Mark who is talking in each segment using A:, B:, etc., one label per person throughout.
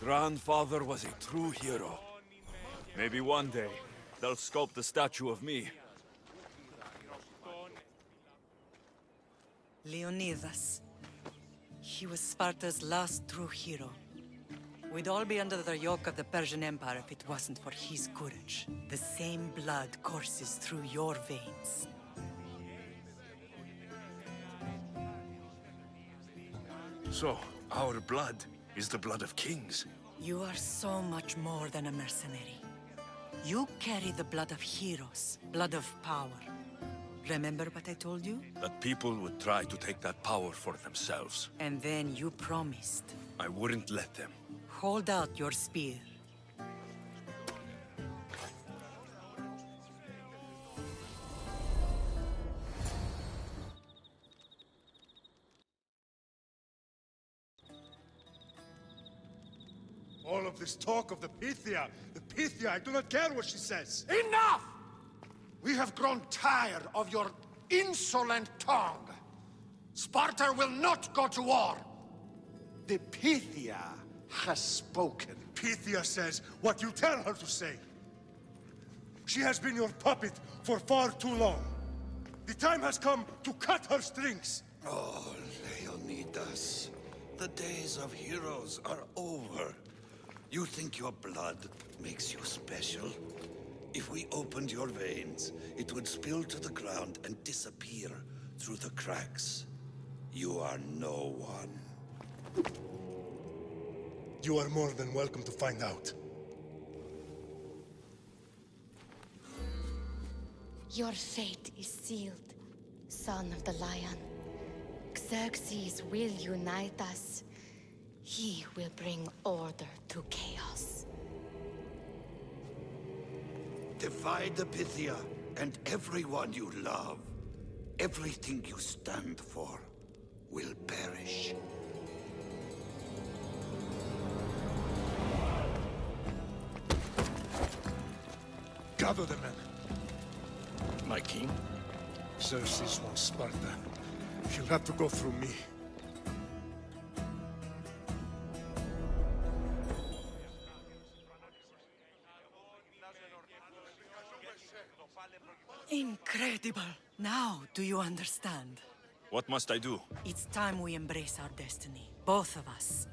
A: Grandfather was a true hero. Maybe one day, they'll sculpt a statue of me.
B: Leonidas. He was Sparta's last true hero. We'd all be under the yoke of the Persian Empire if it wasn't for his courage. The same blood courses through your veins.
C: So, our blood is the blood of kings.
B: You are so much more than a mercenary. You carry the blood of heroes, blood of power. Remember what I told you?
C: That people would try to take that power for themselves.
B: And then you promised.
C: I wouldn't let them.
B: Hold out your spear.
D: All of this talk of the Pythia, I do not care what she says.
E: Enough! We have grown tired of your insolent tongue. Sparta will not go to war. The Pythia has spoken.
D: Pythia says what you tell her to say. She has been your puppet for far too long. The time has come to cut her strings.
F: Oh, Leonidas. The days of heroes are over. You think your blood makes you special? If we opened your veins, it would spill to the ground and disappear through the cracks. You are no one.
D: You are more than welcome to find out.
G: Your fate is sealed, son of the lion. Xerxes will unite us. He will bring order to chaos.
F: Divide the Pythia and everyone you love. Everything you stand for will perish.
D: Gather the men.
C: My king?
D: Xerxes wants Sparta. He'll have to go through me.
B: Incredible! Now, do you understand?
C: What must I do?
B: It's time we embrace our destiny. Both of us.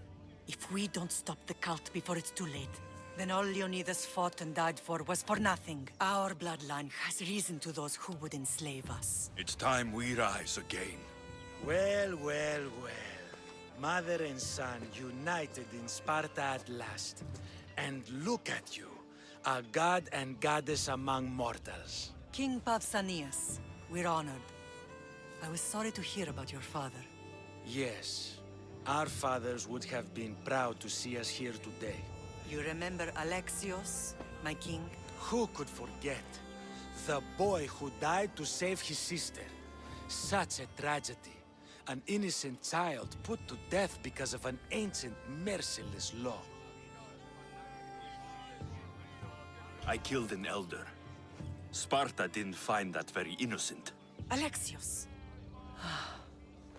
B: If we don't stop the cult before it's too late, then all Leonidas fought and died for was for nothing. Our bloodline has risen to those who would enslave us.
C: It's time we rise again.
H: Well, well, well. Mother and son united in Sparta at last. And look at you, a god and goddess among mortals.
B: King Pausanias, we're honored. I was sorry to hear about your father.
H: Yes, our fathers would have been proud to see us here today.
B: You remember Alexios, my king?
H: Who could forget? The boy who died to save his sister. Such a tragedy. An innocent child put to death because of an ancient, merciless law.
C: I killed an elder. Sparta didn't find that very innocent.
B: Alexios!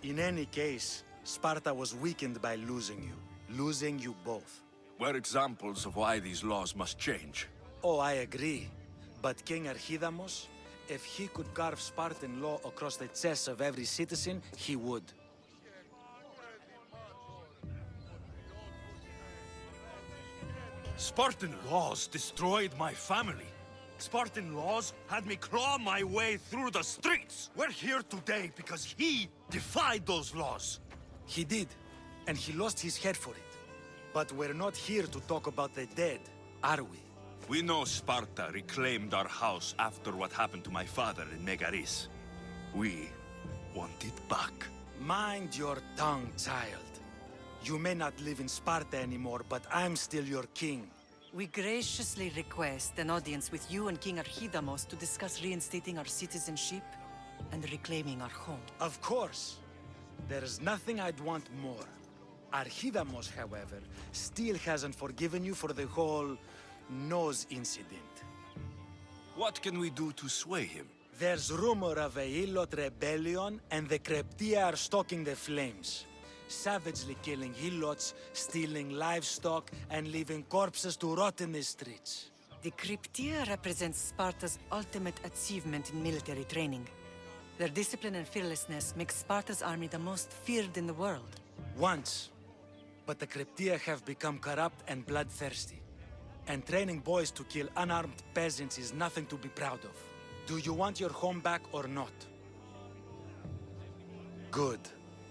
H: In any case, Sparta was weakened by losing you both.
C: We're examples of why these laws must change.
H: Oh, I agree. But King Archidamos, if he could carve Spartan law across the chests of every citizen, he would.
C: Spartan laws destroyed my family. Spartan laws had me claw my way through the streets. We're here today because he defied those laws.
H: He did, and he lost his head for it. But we're not here to talk about the dead, are we?
C: We know Sparta reclaimed our house after what happened to my father in Megaris. We want it back.
H: Mind your tongue, child. You may not live in Sparta anymore, but I'm still your king.
B: We graciously request an audience with you and King Archidamos to discuss reinstating our citizenship and reclaiming our home.
H: Of course. There's nothing I'd want more. Archidamos, however, still hasn't forgiven you for the whole nose incident.
C: What can we do to sway him?
H: There's rumor of a Illot rebellion, and the Kreptia are stoking the flames. savagely killing helots, stealing livestock, and leaving corpses to rot in the streets.
B: The Cryptia represents Sparta's ultimate achievement in military training. Their discipline and fearlessness make Sparta's army the most feared in the world.
H: Once. But the Cryptia have become corrupt and bloodthirsty. And training boys to kill unarmed peasants is nothing to be proud of. Do you want your home back or not? Good.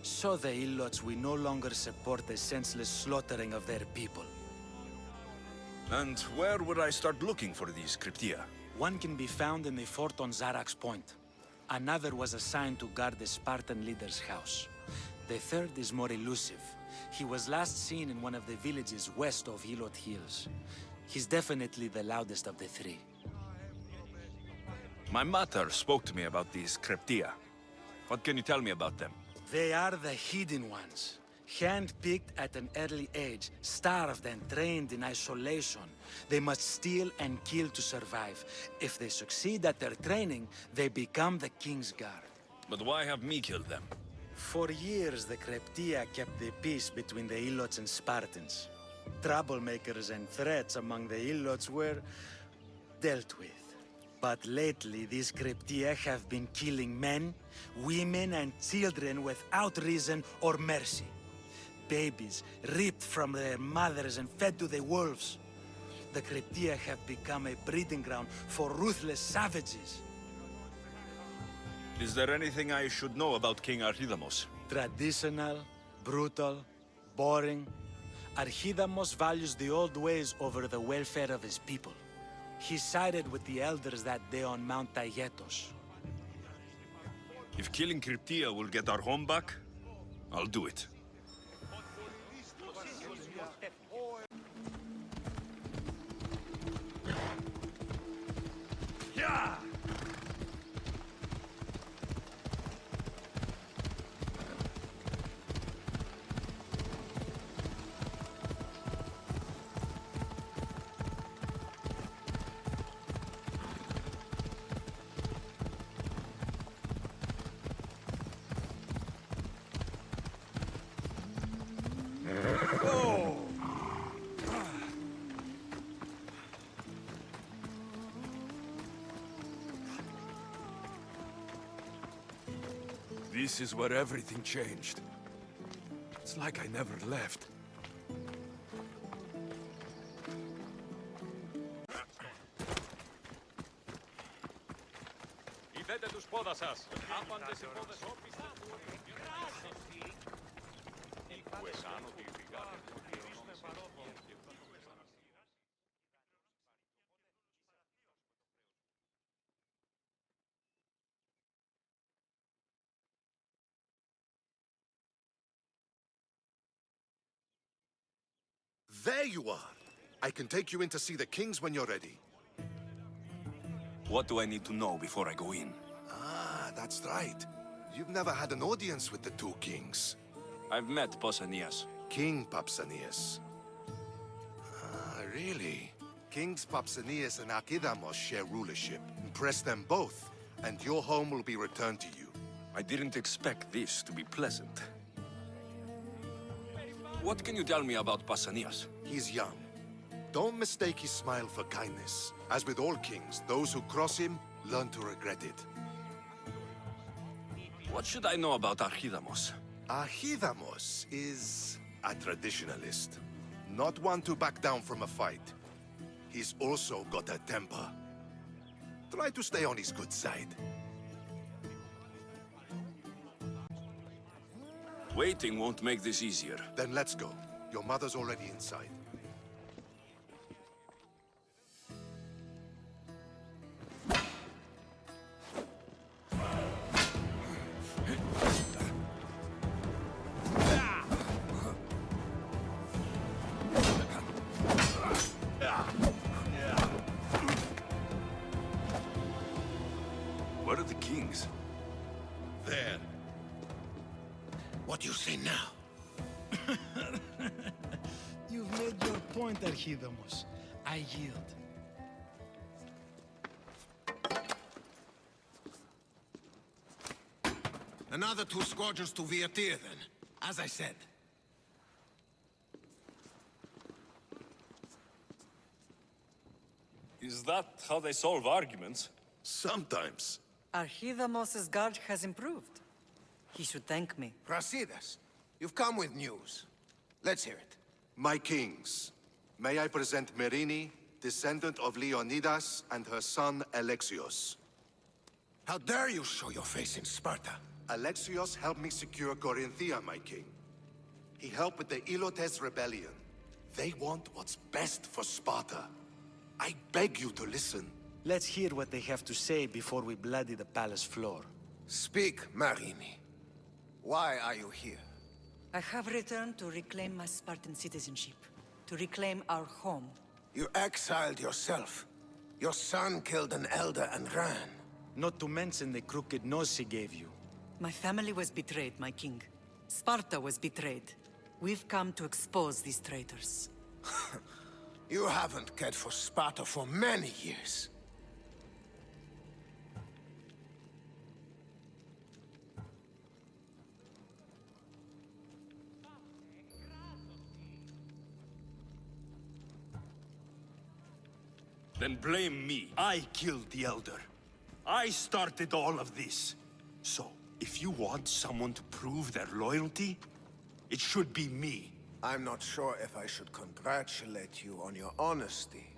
H: So the Ilots will no longer support the senseless slaughtering of their people.
F: And where would I start looking for these Cryptia?
H: One can be found in the fort on Zarak's Point. Another was assigned to guard the Spartan leader's house. The third is more elusive. He was last seen in one of the villages west of Hilot Hills. He's definitely the loudest of the three.
F: My mater spoke to me about these Cryptia. What can you tell me about them?
H: They are the hidden ones. Hand-picked at an early age, starved and trained in isolation. They must steal and kill to survive. If they succeed at their training, they become the King's Guard.
F: But why have me killed them?
H: For years, the Cryptia kept the peace between the Ilots and Spartans. Troublemakers and threats among the Ilots were dealt with. But lately, these Cryptia have been killing men, women, and children without reason or mercy. Babies ripped from their mothers and fed to the wolves. The Cryptia have become a breeding ground for ruthless savages.
F: Is there anything I should know about King Archidamos?
H: Traditional, brutal, boring. Archidamos values the old ways over the welfare of his people. He sided with the elders that day on Mount Taygetos.
F: If killing Cryptia will get our home back, I'll do it.
C: Yeah!
A: This is where everything changed. It's like I never left.
I: Ιδέτε τους πόδας σας. Άπαντες οι πόδες όπιστα.
J: There you are! I can take you in to see the kings when you're ready.
F: What do I need to know before I go in?
J: Ah, that's right. You've never had an audience with the two kings.
F: I've met Pausanias.
J: King Papsanias. Ah, really? Kings Papsanias and Archidamos share rulership. Impress them both, and your home will be returned to you.
F: I didn't expect this to be pleasant. What can you tell me about Pausanias?
J: He's young. Don't mistake his smile for kindness. As with all kings, those who cross him learn to regret it.
F: What should I know about Archidamos?
J: Archidamos is a traditionalist. Not one to back down from a fight. He's also got a temper. Try to stay on his good side.
F: Waiting won't make this easier.
J: Then let's go. Your mother's already inside.
F: Where are the kings?
J: There.
E: What do you say now?
H: You've made your point, Archidamos. I yield.
E: Another 2 squadrons to Viatir, then. As I said,
I: Is that how they solve arguments?
J: Sometimes.
B: Archidamos's guard has improved. He should thank me.
E: Brasidas, you've come with news. Let's hear it.
J: My kings, may I present Merini, descendant of Leonidas, and her son Alexios.
E: How dare you show your face in Sparta?
J: Alexios helped me secure Corinthia, my king. He helped with the Ilotes rebellion. They want what's best for Sparta. I beg you to listen.
H: Let's hear what they have to say before we bloody the palace floor.
E: Speak, Marini. Why are you here?
B: I have returned to reclaim my Spartan citizenship, to reclaim our home.
E: You exiled yourself. Your son killed an elder and ran.
H: Not to mention the crooked nose he gave you.
B: My family was betrayed, my king. Sparta was betrayed. We've come to expose these traitors.
E: You haven't cared for Sparta for many years.
C: Then blame me. I killed the Elder. I started all of this. So, if you want someone to prove their loyalty, it should be me.
E: I'm not sure if I should congratulate you on your honesty,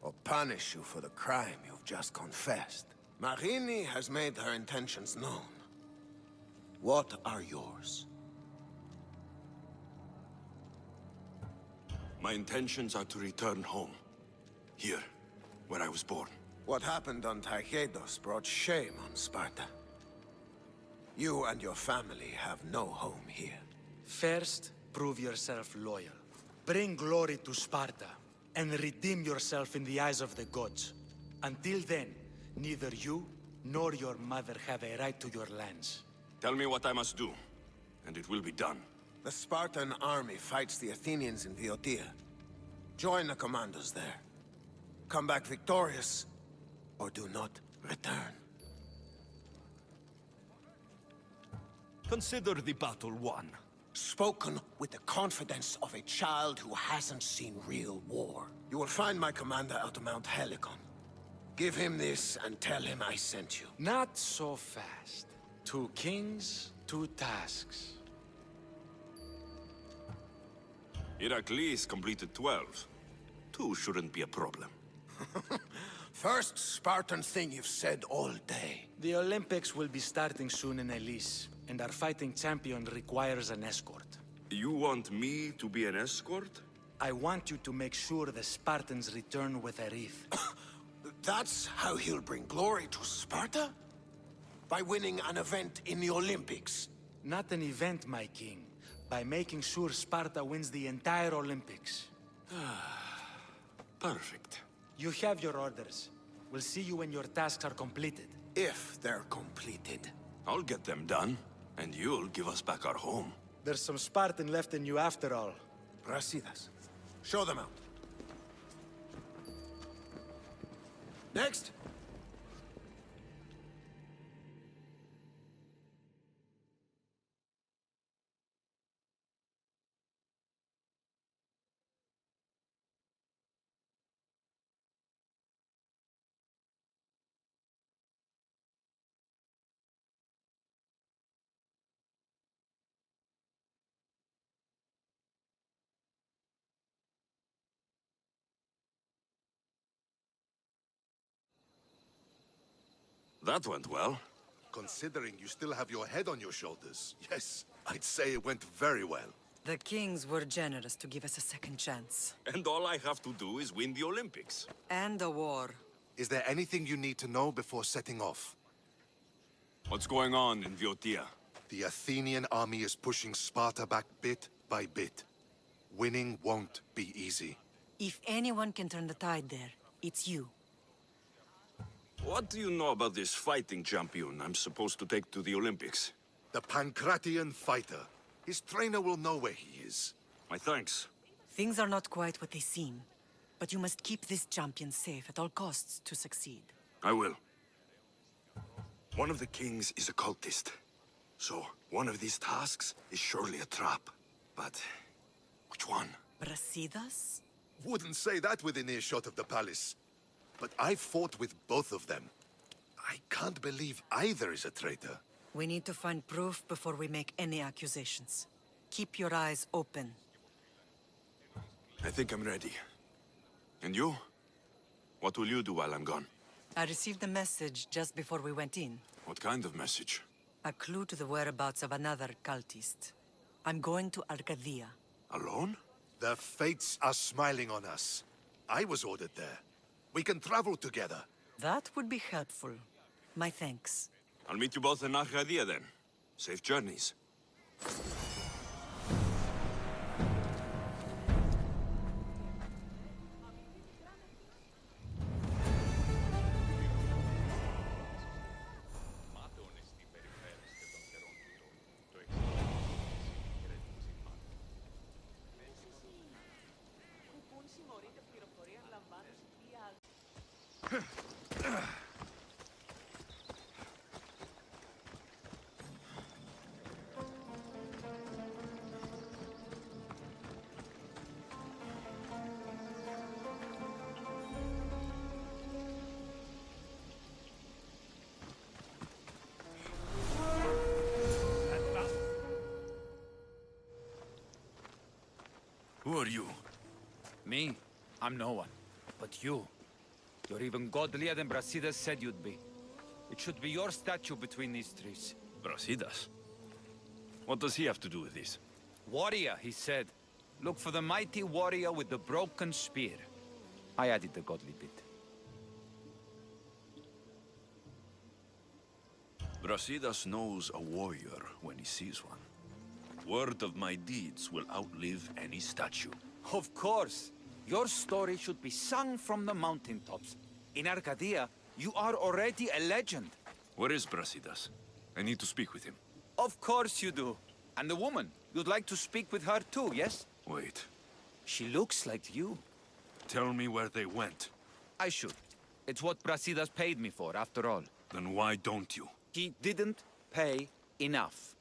E: or punish you for the crime you've just confessed. Marini has made her intentions known. What are yours?
C: My intentions are to return home. Here, where I was born.
E: What happened on Taygetos brought shame on Sparta. You and your family have no home here.
H: First, prove yourself loyal. Bring glory to Sparta, and redeem yourself in the eyes of the gods. Until then, neither you nor your mother have a right to your lands.
C: Tell me what I must do, and it will be done.
E: The Spartan army fights the Athenians in Boeotia. Join the commandos there. Come back victorious, or do not return.
C: Consider the battle won.
E: Spoken with the confidence of a child who hasn't seen real war. You will find my commander out of Mount Helicon. Give him this and tell him I sent you.
H: Not so fast. 2 kings, 2 tasks.
C: Heracles completed 12. 2 shouldn't be a problem.
E: First Spartan thing you've said all day.
H: The Olympics will be starting soon in Elise, and our fighting champion requires an escort.
C: You want me to be an escort?
H: I want you to make sure the Spartans return with a wreath.
E: That's how he'll bring glory to Sparta? By winning an event in the Olympics?
H: Not an event, my king. By making sure Sparta wins the entire Olympics.
C: Perfect.
H: You have your orders. We'll see you when your tasks are completed.
E: If they're completed.
C: I'll get them done, and you'll give us back our home.
H: There's some Spartan left in you after all.
E: Brasidas, show them out. Next.
C: That went well.
J: Considering you still have your head on your shoulders, yes, I'd say it went very well.
B: The kings were generous to give us a second chance.
C: And all I have to do is win the Olympics.
B: And a war.
J: Is there anything you need to know before setting off?
C: What's going on in Boeotia?
J: The Athenian army is pushing Sparta back bit by bit. Winning won't be easy.
B: If anyone can turn the tide there, it's you.
C: What do you know about this fighting champion I'm supposed to take to the Olympics?
J: The Pancratian fighter. His trainer will know where he is.
C: My thanks.
B: Things are not quite what they seem, but you must keep this champion safe at all costs to succeed.
C: I will. One of the kings is a cultist. So, one of these tasks is surely a trap. But, which one?
B: Brasidas?
J: Wouldn't say that within earshot of the palace. but I fought with both of them. I can't believe either is a traitor.
B: We need to find proof before we make any accusations. Keep your eyes open.
C: I think I'm ready. And you? What will you do while I'm gone?
B: I received a message just before we went in.
C: What kind of message?
B: A clue to the whereabouts of another cultist. I'm going to Arcadia.
C: Alone?
J: The fates are smiling on us. I was ordered there. We can travel together.
B: That would be helpful. My thanks.
C: I'll meet you both in Arcadia then. Safe journeys. Who are you?
K: Me? I'm no one. But you. You're even godlier than Brasidas said you'd be. It should be your statue between these trees.
C: Brasidas? What does he have to do with this?
K: Warrior, he said. Look for the mighty warrior with the broken spear. I added the godly bit.
C: Brasidas knows a warrior when he sees one. Word of my deeds will outlive any statue.
K: Of course. Your story should be sung from the mountaintops. In Arcadia, you are already a legend.
C: Where is Brasidas? I need to speak with him.
K: Of course you do. And the woman, you'd like to speak with her too, yes?
C: Wait.
K: She looks like you.
C: Tell me where they went.
K: I should. It's what Brasidas paid me for, after all.
C: Then why don't you?
K: He didn't pay enough.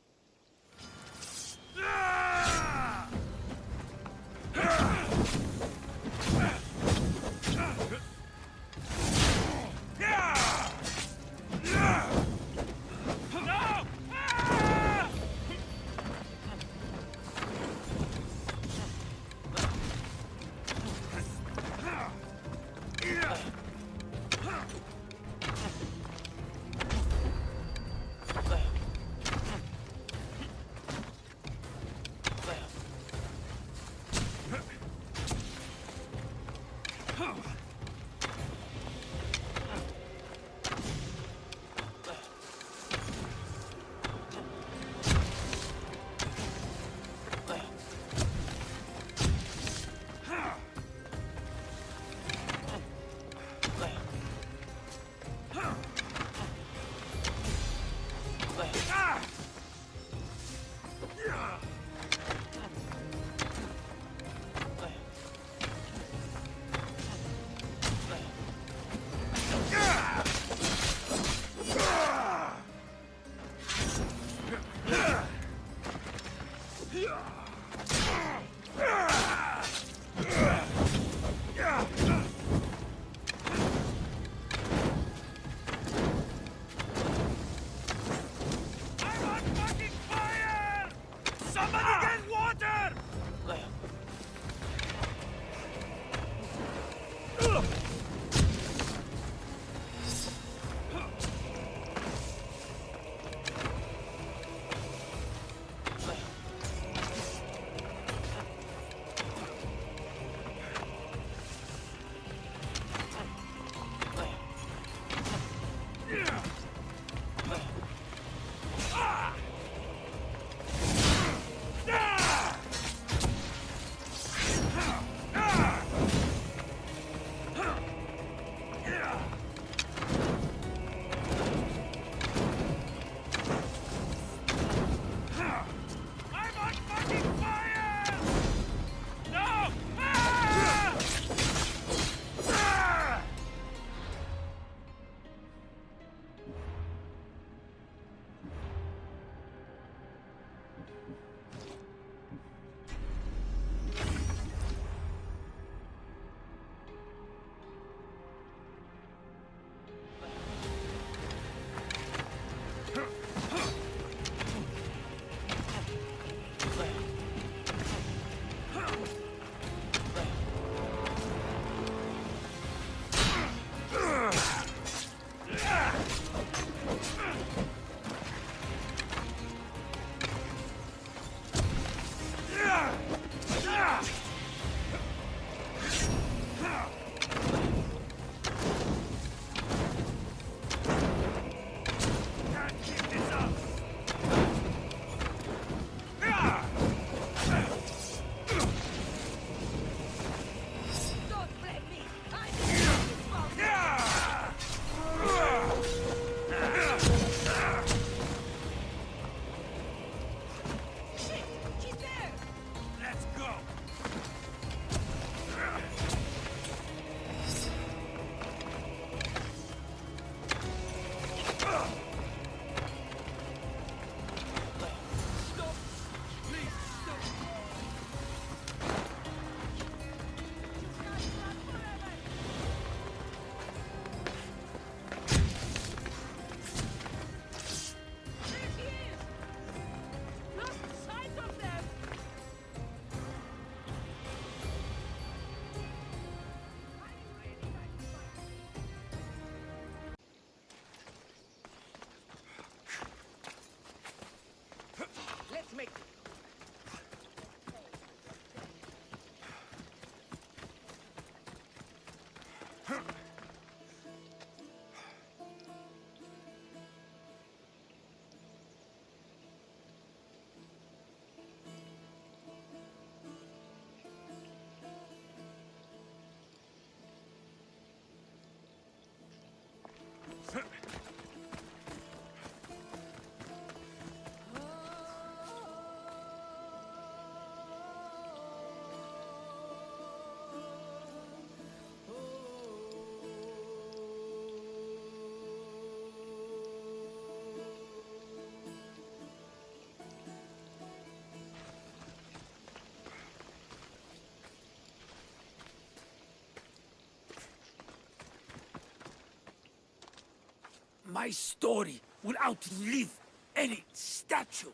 H: My story will outlive any statue.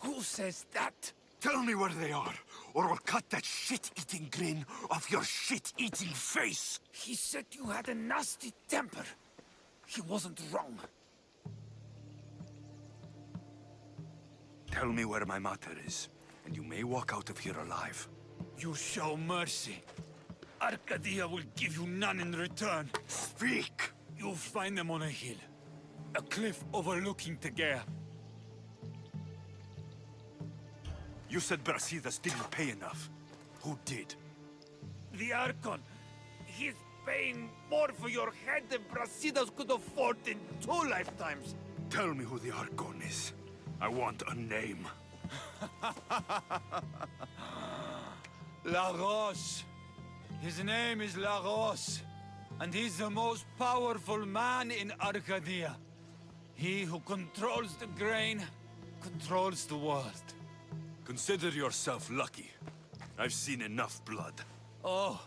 H: Who says that?
C: Tell me where they are, or I'll cut that shit-eating grin off your shit-eating face!
H: He said you had a nasty temper. He wasn't wrong.
C: Tell me where my mother is, and you may walk out of here alive.
H: You show mercy. Arcadia will give you none in return.
C: Speak!
H: You'll find them on a hill. A cliff overlooking Tegea.
C: You said Brasidas didn't pay enough. Who did?
H: The Archon. He's paying more for your head than Brasidas could afford in 2 lifetimes.
C: Tell me who the Archon is. I want a name.
H: Lagos. His name is Lagos. And he's the most powerful man in Arcadia. He who controls the grain, controls the world.
C: Consider yourself lucky. I've seen enough blood.
H: Oh,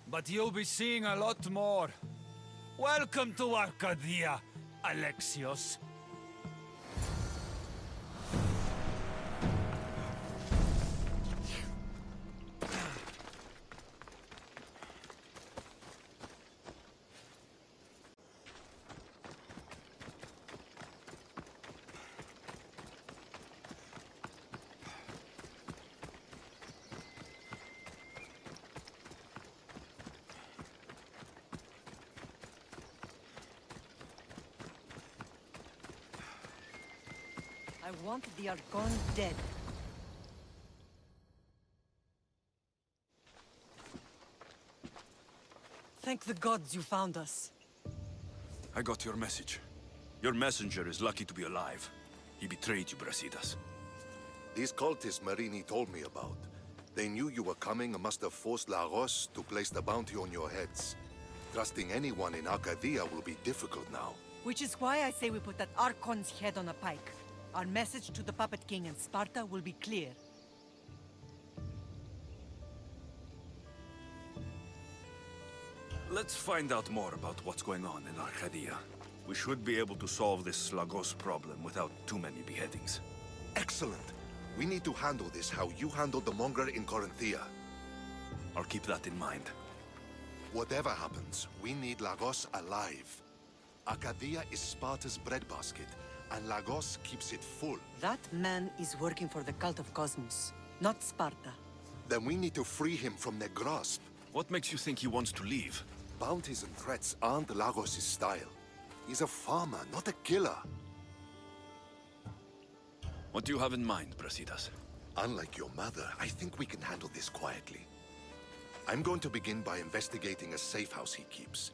H: but you'll be seeing a lot more. Welcome to Arcadia, Alexios.
B: I want the Archon dead. Thank the gods you found us.
C: I got your message. Your messenger is lucky to be alive. He betrayed you, Brasidas.
J: These cultists Marini told me about. They knew you were coming and must have forced Lagos to place the bounty on your heads. Trusting anyone in Arcadia will be difficult now.
B: Which is why I say we put that Archon's head on a pike. Our message to the Puppet King and Sparta will be clear.
C: Let's find out more about what's going on in Arcadia. We should be able to solve this Lagos problem without too many beheadings.
J: Excellent! We need to handle this how you handled the monger in Corinthia.
C: I'll keep that in mind.
J: Whatever happens, we need Lagos alive. Arcadia is Sparta's breadbasket, and Lagos keeps it full.
B: That man is working for the cult of Cosmos, not Sparta.
J: Then we need to free him from their grasp.
C: What makes you think he wants to leave?
J: Bounties and threats aren't Lagos' style. He's a farmer, not a killer.
C: What do you have in mind, Brasidas?
J: Unlike your mother, I think we can handle this quietly. I'm going to begin by investigating a safe house he keeps.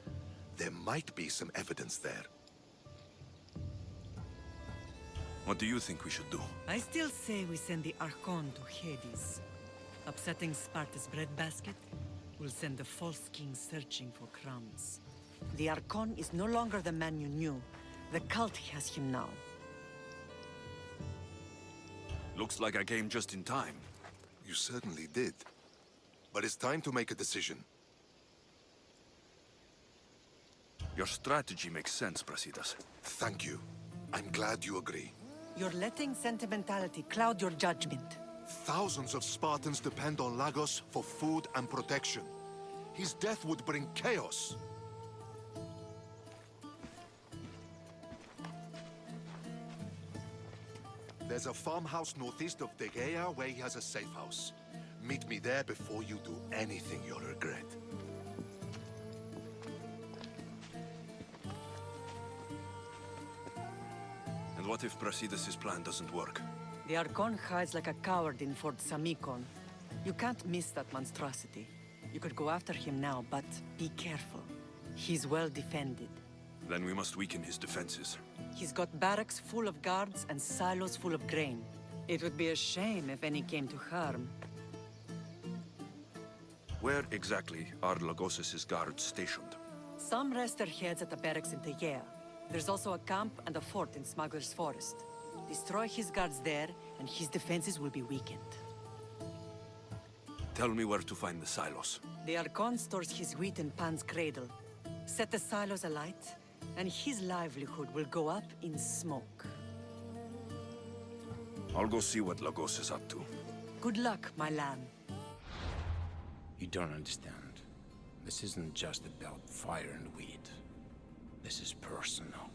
J: There might be some evidence there.
C: What do you think we should do?
B: I still say we send the Archon to Hades. Upsetting Sparta's breadbasket will send the false king searching for crumbs. The Archon is no longer the man you knew. The cult has him now.
C: Looks like I came just in time.
J: You certainly did. But it's time to make a decision.
C: Your strategy makes sense, Brasidas.
J: Thank you. I'm glad you agree.
B: You're letting sentimentality cloud your judgment.
J: Thousands of Spartans depend on Lagos for food and protection. His death would bring chaos. There's a farmhouse northeast of Tegea where he has a safe house. Meet me there before you do anything you'll regret.
C: And what if Brasidas' plan doesn't work?
B: The Archon hides like a coward in Fort Samikon. You can't miss that monstrosity. You could go after him now, but be careful. He's well defended.
C: Then we must weaken his defenses.
B: He's got barracks full of guards and silos full of grain. It would be a shame if any came to harm.
C: Where exactly are Lagos' guards stationed?
B: Some rest their heads at the barracks in Tegea. There's also a camp and a fort in Smuggler's Forest. Destroy his guards there, and his defenses will be weakened.
C: Tell me where to find the silos.
B: The Archon stores his wheat in Pan's cradle. Set the silos alight, and his livelihood will go up in smoke.
A: I'll go see what Lagos is up to.
B: Good luck, my lamb.
H: You don't understand. This isn't just about fire and weed. This is personal.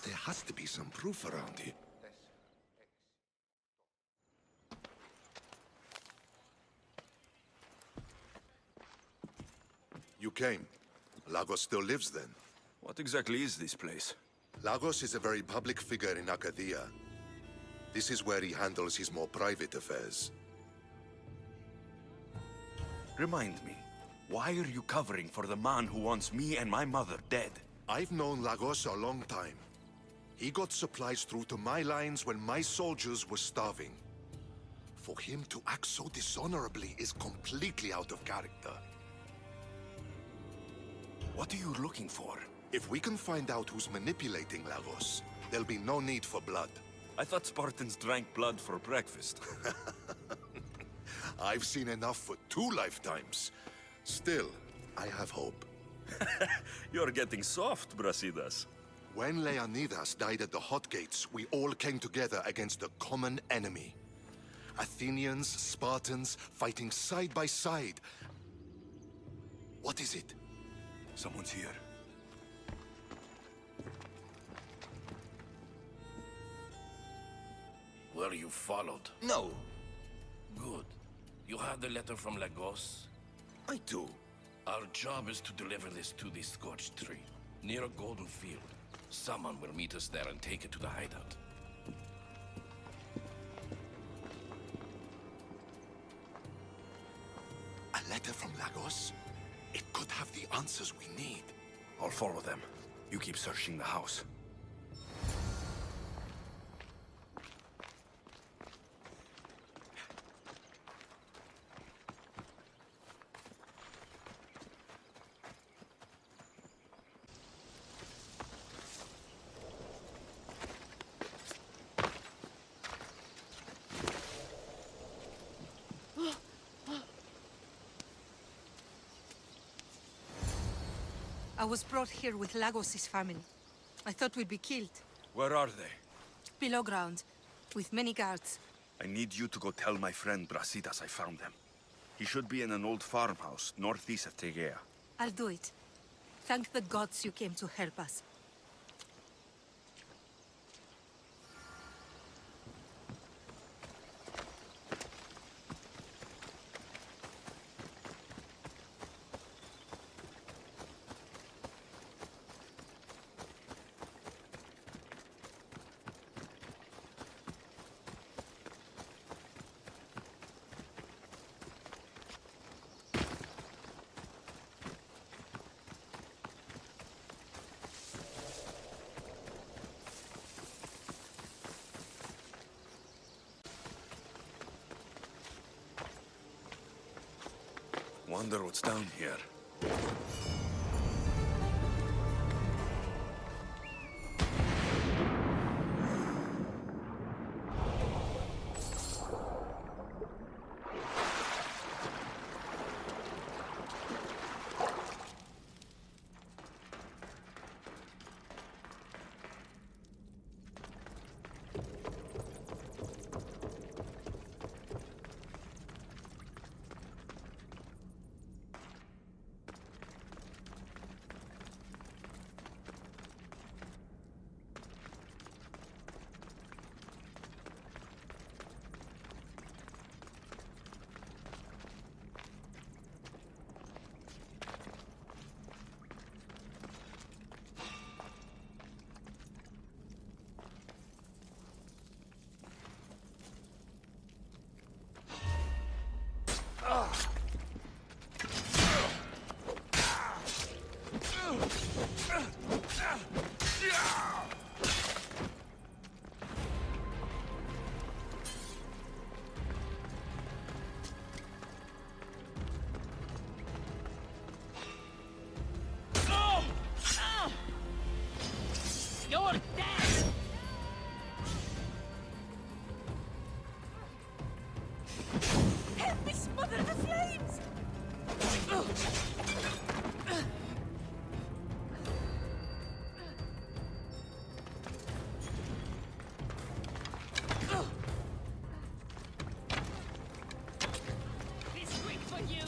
J: There has to be some proof around here. You came. Lagos still lives then?
A: What exactly is this place?
J: Lagos is a very public figure in Arcadia. This is where he handles his more private affairs.
A: Remind me, why are you covering for the man who wants me and my mother dead?
J: I've known Lagos a long time. He got supplies through to my lines when my soldiers were starving. For him to act so dishonorably is completely out of character.
A: What are you looking for?
J: If we can find out who's manipulating Lagos, there'll be no need for blood.
A: I thought Spartans drank blood for breakfast.
J: I've seen enough for 2 lifetimes. Still, I have hope.
A: You're getting soft, Brasidas.
J: When Leonidas died at the Hot Gates, we all came together against a common enemy. Athenians, Spartans, fighting side by side. What is it?
A: Someone's here.
L: Were you followed?
A: No,
L: Good. You had the letter from Lagos?
A: I do.
L: Our job is to deliver this to the scorched tree, near a golden field. Someone will meet us there and take it to the hideout.
J: A letter from Lagos? It could have the answers we need.
A: I'll follow them. You keep searching the house.
M: I was brought here with Lagos' family. I thought we'd be killed.
A: Where are they?
M: Below ground, with many guards.
A: I need you to go tell my friend Brasidas I found them. He should be in an old farmhouse northeast of Tegea.
M: I'll do it. Thank the gods you came to help us.
A: Wonder what's down here.
B: Help me smother the flames!
N: This quick for you.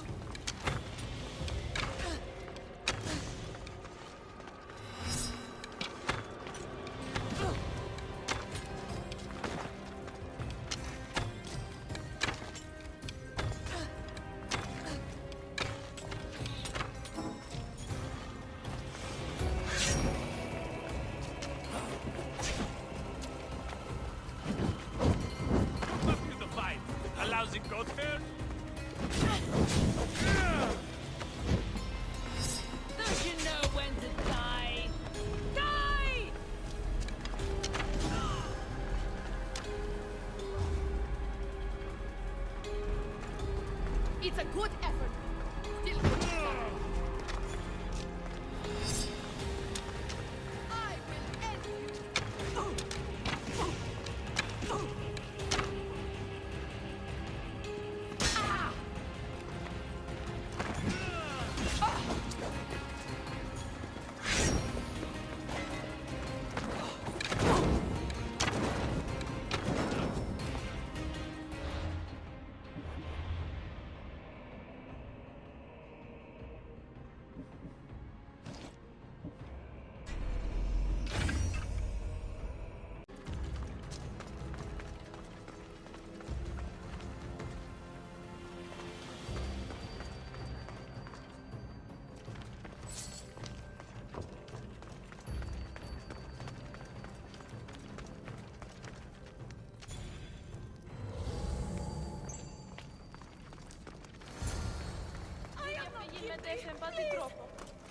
I: Up to the fight. A lousy goat fair?
N: Don't you know when to die? Die! It's a good effort. Still good. I will end you.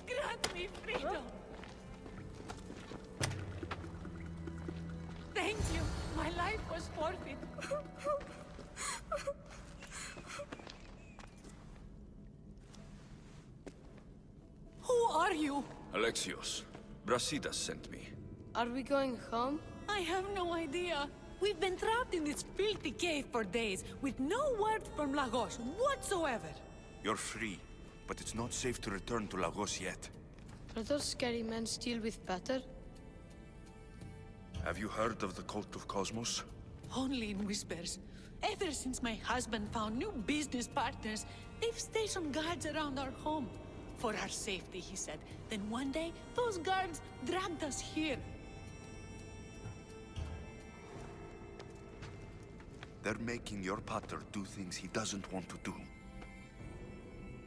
B: Grant me freedom! Thank you! My life was worth it! Who are you?
A: Alexios. Brasidas sent me.
G: Are we going home?
B: I have no idea. We've been trapped in this filthy cave for days, with no word from Lagos whatsoever.
A: You're free, but it's not safe to return to Lagos yet.
G: Are those scary men still with Peter?
A: Have you heard of the Cult of Cosmos?
B: Only in whispers. Ever since my husband found new business partners, they've stationed guards around our home. For our safety, he said. Then one day, those guards dragged us here.
A: They're making your pater do things he doesn't want to do.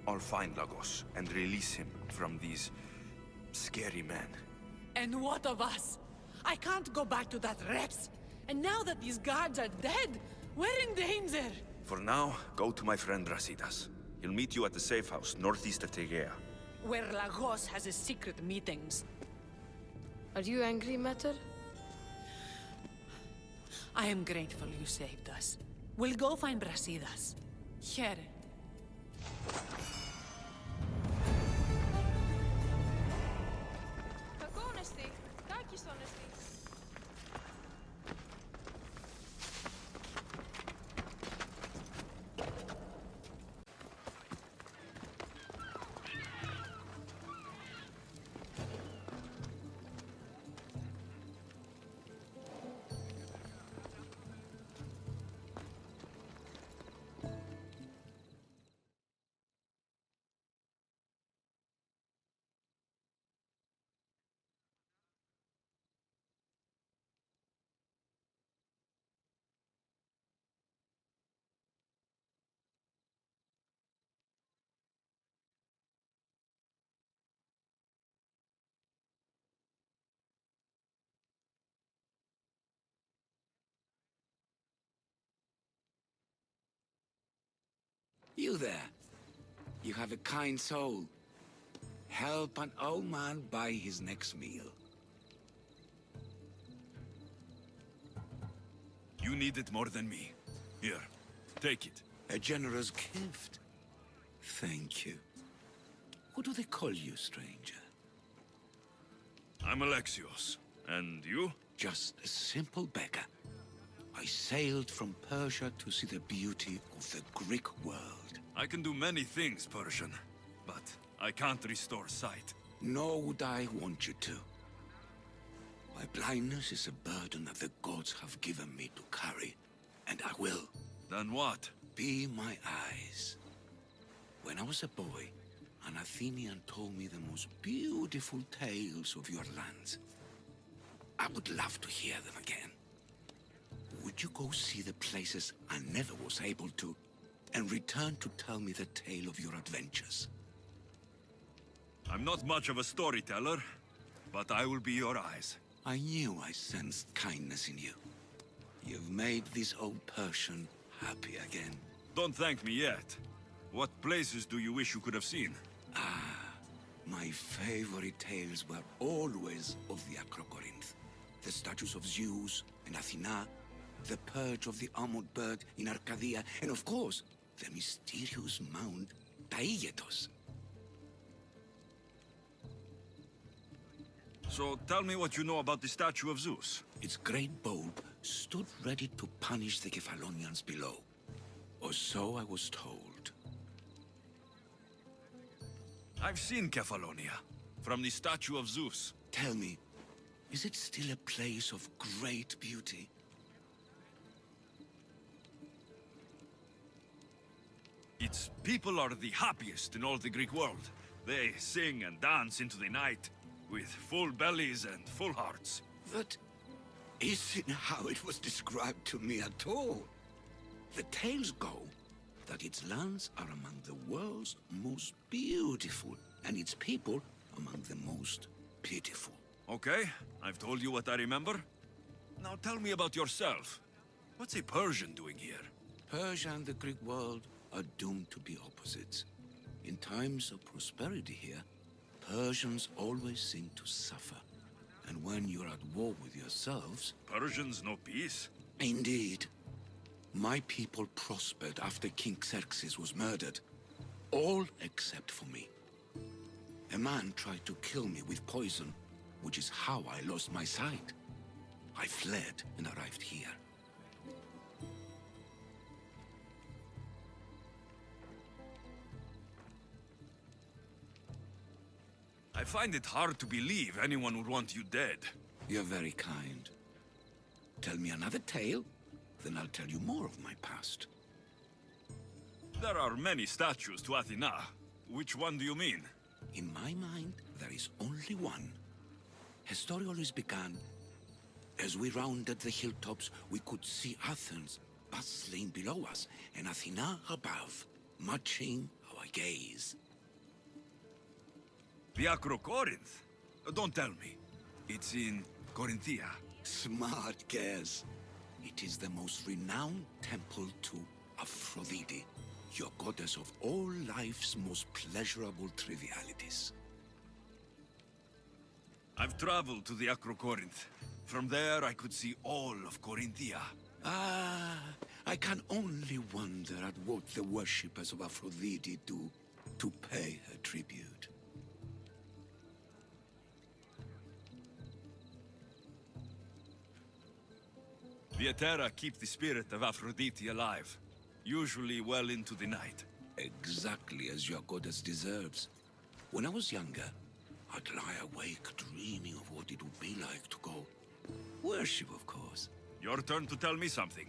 A: I'll find Lagos and release him from these scary men.
B: And what of us? I can't go back to that Rex. And now that these guards are dead, we're in danger.
A: For now, go to my friend Brasidas. He'll meet you at the safe house northeast of Tegea.
B: Where Lagos has his secret meetings.
G: Are you angry, Mater?
B: I am grateful you saved us. We'll go find Brasidas. Here.
H: You there. You have a kind soul. Help an old man buy his next meal.
A: You need it more than me. Here, take it.
H: A generous gift. Thank you. What do they call you, stranger?
A: I'm Alexios. And you?
H: Just a simple beggar. I sailed from Persia to see the beauty of the Greek world.
A: I can do many things, Persian, but I can't restore sight.
H: Nor would I want you to. My blindness is a burden that the gods have given me to carry, and I will.
A: Then what?
H: Be my eyes. When I was a boy, an Athenian told me the most beautiful tales of your lands. I would love to hear them again. Would you go see the places I never was able to, and return to tell me the tale of your adventures?
A: I'm not much of a storyteller, but I will be your eyes.
H: I knew I sensed kindness in you. You've made this old Persian happy again.
A: Don't thank me yet. What places do you wish you could have seen?
H: My favorite tales were always of the Acrocorinth. The statues of Zeus and Athena, the perch of the armored bird in Arcadia, and of course, the mysterious mound Taigetos.
A: So tell me what you know about the statue of Zeus.
H: Its great bulb stood ready to punish the Kephalonians below. Or so I was told.
A: I've seen Kephallonia, from the statue of Zeus.
H: Tell me, is it still a place of great beauty?
A: Its people are the happiest in all the Greek world. They sing and dance into the night, with full bellies and full hearts.
H: That isn't how it was described to me at all. The tales go that its lands are among the world's most beautiful, and its people among the most pitiful.
A: Okay, I've told you what I remember. Now tell me about yourself. What's a Persian doing here?
H: Persia and the Greek world are doomed to be opposites. In times of prosperity here, Persians always seem to suffer. And when you're at war with yourselves...
A: Persians know peace?
H: Indeed. My people prospered after King Xerxes was murdered. All except for me. A man tried to kill me with poison, which is how I lost my sight. I fled and arrived here.
A: I find it hard to believe anyone would want you dead.
H: You're very kind. Tell me another tale, then I'll tell you more of my past.
A: There are many statues to Athena. Which one do you mean?
H: In my mind, there is only one. Her story always began. As we rounded the hilltops, we could see Athens bustling below us, and Athena above, matching our gaze.
A: The Acrocorinth? Don't tell me. It's in Corinthia.
H: Smart guess. It is the most renowned temple to Aphrodite, your goddess of all life's most pleasurable trivialities.
A: I've traveled to the Acrocorinth. From there, I could see all of Corinthia.
H: I can only wonder at what the worshippers of Aphrodite do to pay her tribute.
A: The Etera keep the spirit of Aphrodite alive, usually well into the night.
H: Exactly as your goddess deserves. When I was younger, I'd lie awake dreaming of what it would be like to go. Worship, of course.
A: Your turn to tell me something.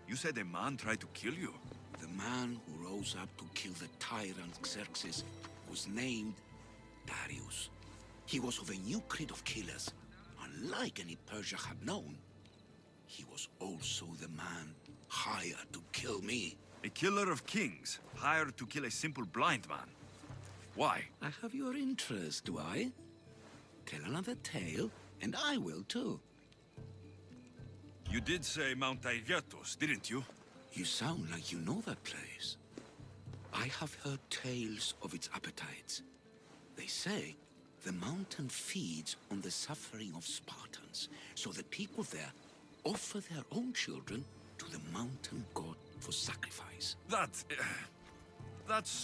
A: You said a man tried to kill you.
H: The man who rose up to kill the tyrant Xerxes was named Darius. He was of a new creed of killers. Unlike any Persia had known, he was also the man hired to kill me.
A: A killer of kings, hired to kill a simple blind man. Why?
H: I have your interest, do I? Tell another tale, and I will too.
A: You did say Mount Taygetos, didn't you?
H: You sound like you know that place. I have heard tales of its appetites. They say the mountain feeds on the suffering of Spartans, so the people there offer their own children to the mountain god for sacrifice.
A: That's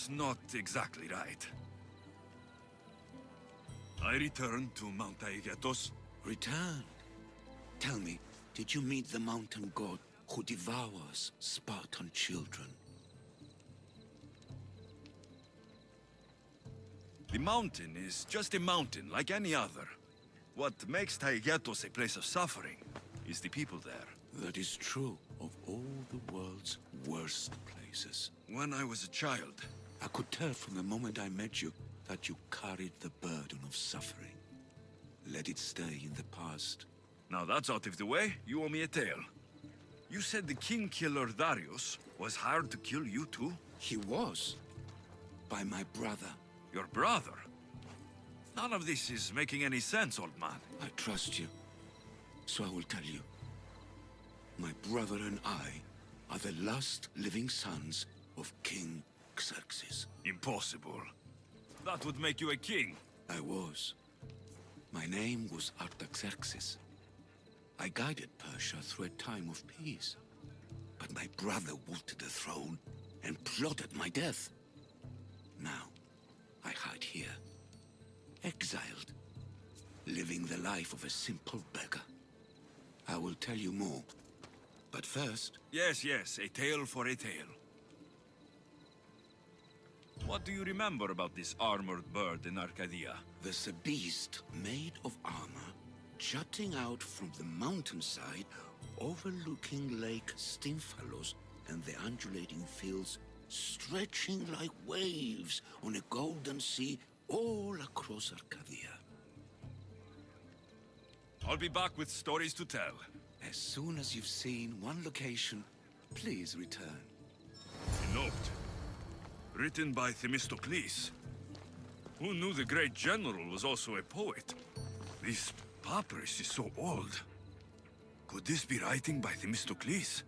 A: not exactly right. I returned to Mount Taygetos.
H: Returned? Tell me, did you meet the mountain god
F: who devours Spartan children.
A: The mountain is just a mountain, like any other. What makes Taygetos a place of suffering is the people there.
F: That is true of all the world's worst places.
A: When I was a child,
F: I could tell from the moment I met you that you carried the burden of suffering. Let it stay in the past.
A: Now that's out of the way, you owe me a tale. You said the king killer Darius was hired to kill you too?
F: He was. By my brother.
A: Your brother? None of this is making any sense, old man.
F: I trust you, so I will tell you. My brother and I are the last living sons of King Xerxes.
A: Impossible. That would make you a king.
F: I was. My name was Artaxerxes. I guided Persia through a time of peace. But my brother wanted the throne and plotted my death. Now, I hide here, exiled, living the life of a simple beggar. I will tell you more, but first...
A: Yes, a tale for a tale. What do you remember about this armored bird in Arcadia?
F: There's a beast made of armor, jutting out from the mountainside, overlooking Lake Stymphalos and the undulating fields stretching like waves on a golden sea all across Arcadia.
A: I'll be back with stories to tell.
F: As soon as you've seen one location, please return.
A: A note. Written by Themistocles. Who knew the great general was also a poet? This papyrus is so old. Could this be writing by Themistocles?